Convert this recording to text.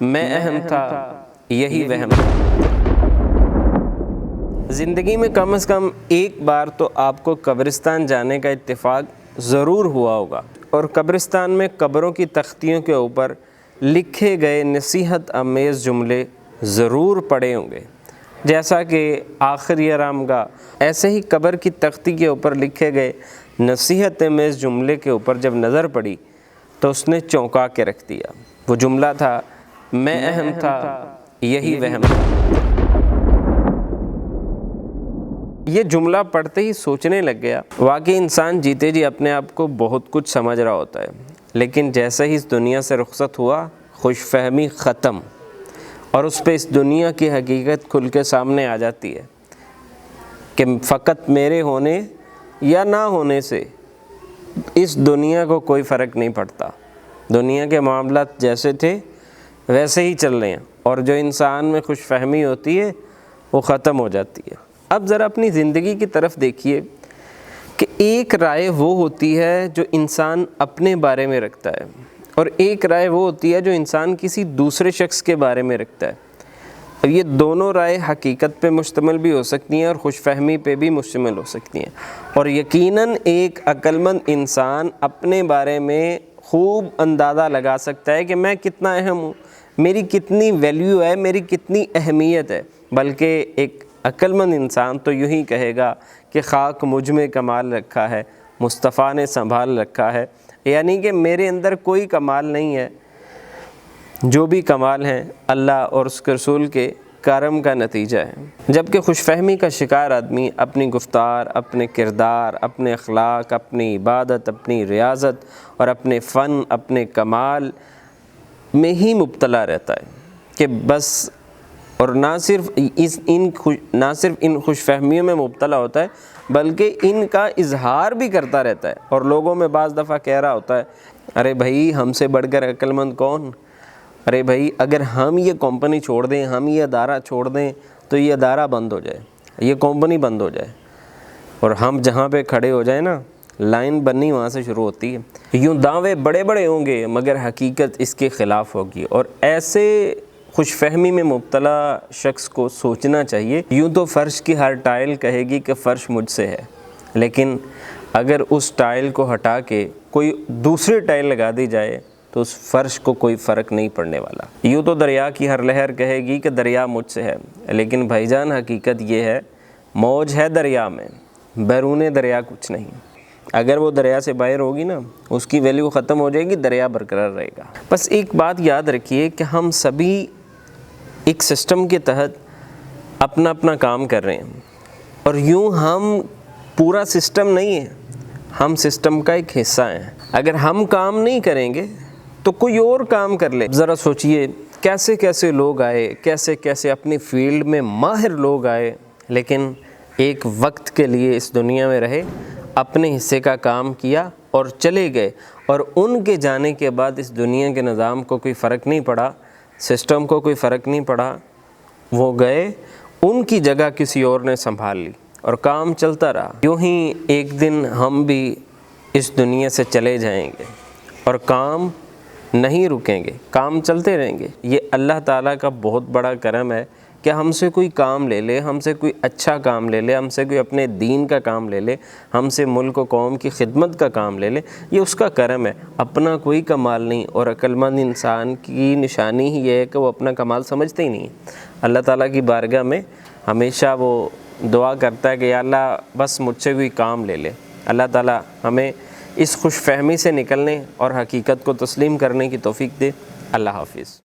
میں اہم تھا یہی وہم تھا۔ زندگی میں کم از کم ایک بار تو آپ کو قبرستان جانے کا اتفاق ضرور ہوا ہوگا، اور قبرستان میں قبروں کی تختیوں کے اوپر لکھے گئے نصیحت آمیز جملے ضرور پڑھے ہوں گے، جیسا کہ آخری آرامگاہ۔ ایسے ہی قبر کی تختی کے اوپر لکھے گئے نصیحت آمیز جملے کے اوپر جب نظر پڑی تو اس نے چونکا کے رکھ دیا۔ وہ جملہ تھا، میں اہم تھا یہی وہم تھا۔ یہ جملہ پڑھتے ہی سوچنے لگ گیا، واقعی انسان جیتے جی اپنے آپ کو بہت کچھ سمجھ رہا ہوتا ہے، لیکن جیسے ہی اس دنیا سے رخصت ہوا خوش فہمی ختم، اور اس پہ اس دنیا کی حقیقت کھل کے سامنے آ جاتی ہے کہ فقط میرے ہونے یا نہ ہونے سے اس دنیا کو کوئی فرق نہیں پڑتا۔ دنیا کے معاملات جیسے تھے ویسے ہی چل رہے ہیں، اور جو انسان میں خوش فہمی ہوتی ہے وہ ختم ہو جاتی ہے۔ اب ذرا اپنی زندگی کی طرف دیکھیے کہ ایک رائے وہ ہوتی ہے جو انسان اپنے بارے میں رکھتا ہے، اور ایک رائے وہ ہوتی ہے جو انسان کسی دوسرے شخص کے بارے میں رکھتا ہے۔ اب یہ دونوں رائے حقیقت پہ مشتمل بھی ہو سکتی ہیں اور خوش فہمی پہ بھی مشتمل ہو سکتی ہیں، اور یقیناً ایک عقل مند انسان اپنے بارے میں خوب اندازہ لگا سکتا ہے کہ میں کتنا اہم ہوں، میری کتنی ویلیو ہے، میری کتنی اہمیت ہے۔ بلکہ ایک عقل مند انسان تو یوں ہی کہے گا کہ خاک مجھ میں کمال رکھا ہے، مصطفیٰ نے سنبھال رکھا ہے، یعنی کہ میرے اندر کوئی کمال نہیں ہے، جو بھی کمال ہیں اللہ اور اس کے رسول کے کرم کا نتیجہ ہے۔ جبکہ خوش فہمی کا شکار آدمی اپنی گفتار، اپنے کردار، اپنے اخلاق، اپنی عبادت، اپنی ریاضت اور اپنے فن، اپنے کمال میں ہی مبتلا رہتا ہے کہ بس، اور نہ صرف ان خوش فہمیوں میں مبتلا ہوتا ہے بلکہ ان کا اظہار بھی کرتا رہتا ہے، اور لوگوں میں بعض دفعہ کہہ رہا ہوتا ہے، ارے بھائی ہم سے بڑھ کر عقل مند کون؟ ارے بھائی اگر ہم یہ کمپنی چھوڑ دیں، ہم یہ ادارہ چھوڑ دیں تو یہ ادارہ بند ہو جائے، یہ کمپنی بند ہو جائے، اور ہم جہاں پہ کھڑے ہو جائیں نا، لائن بننی وہاں سے شروع ہوتی ہے۔ یوں دعوے بڑے بڑے ہوں گے مگر حقیقت اس کے خلاف ہوگی، اور ایسے خوش فہمی میں مبتلا شخص کو سوچنا چاہیے، یوں تو فرش کی ہر ٹائل کہے گی کہ فرش مجھ سے ہے، لیکن اگر اس ٹائل کو ہٹا کے کوئی دوسری ٹائل لگا دی جائے تو اس فرش کو کوئی فرق نہیں پڑنے والا۔ یوں تو دریا کی ہر لہر کہے گی کہ دریا مجھ سے ہے، لیکن بھائی جان حقیقت یہ ہے، موج ہے دریا میں، بیرون دریا کچھ نہیں۔ اگر وہ دریا سے باہر ہوگی نا، اس کی ویلیو ختم ہو جائے گی، دریا برقرار رہے گا۔ بس ایک بات یاد رکھیے کہ ہم سبھی ایک سسٹم کے تحت اپنا اپنا کام کر رہے ہیں، اور یوں ہم پورا سسٹم نہیں ہیں، ہم سسٹم کا ایک حصہ ہیں۔ اگر ہم کام نہیں کریں گے تو کوئی اور کام کر لے۔ ذرا سوچئے کیسے کیسے لوگ آئے، کیسے کیسے اپنی فیلڈ میں ماہر لوگ آئے، لیکن ایک وقت کے لیے اس دنیا میں رہے، اپنے حصے کا کام کیا اور چلے گئے، اور ان کے جانے کے بعد اس دنیا کے نظام کو کوئی فرق نہیں پڑا، سسٹم کو کوئی فرق نہیں پڑا، وہ گئے، ان کی جگہ کسی اور نے سنبھال لی اور کام چلتا رہا۔ یوں ہی ایک دن ہم بھی اس دنیا سے چلے جائیں گے اور کام نہیں رکیں گے، کام چلتے رہیں گے۔ یہ اللہ تعالیٰ کا بہت بڑا کرم ہے کہ ہم سے کوئی کام لے لے، ہم سے کوئی اچھا کام لے لے، ہم سے کوئی اپنے دین کا کام لے لے، ہم سے ملک و قوم کی خدمت کا کام لے لے، یہ اس کا کرم ہے، اپنا کوئی کمال نہیں۔ اور عقل مند انسان کی نشانی ہی یہ ہے کہ وہ اپنا کمال سمجھتے ہی نہیں ہے۔ اللہ تعالیٰ کی بارگاہ میں ہمیشہ وہ دعا کرتا ہے کہ یا اللہ بس مجھ سے کوئی کام لے لے۔ اللہ تعالیٰ ہمیں اس خوش فہمی سے نکلنے اور حقیقت کو تسلیم کرنے کی توفیق دے۔ اللہ حافظ۔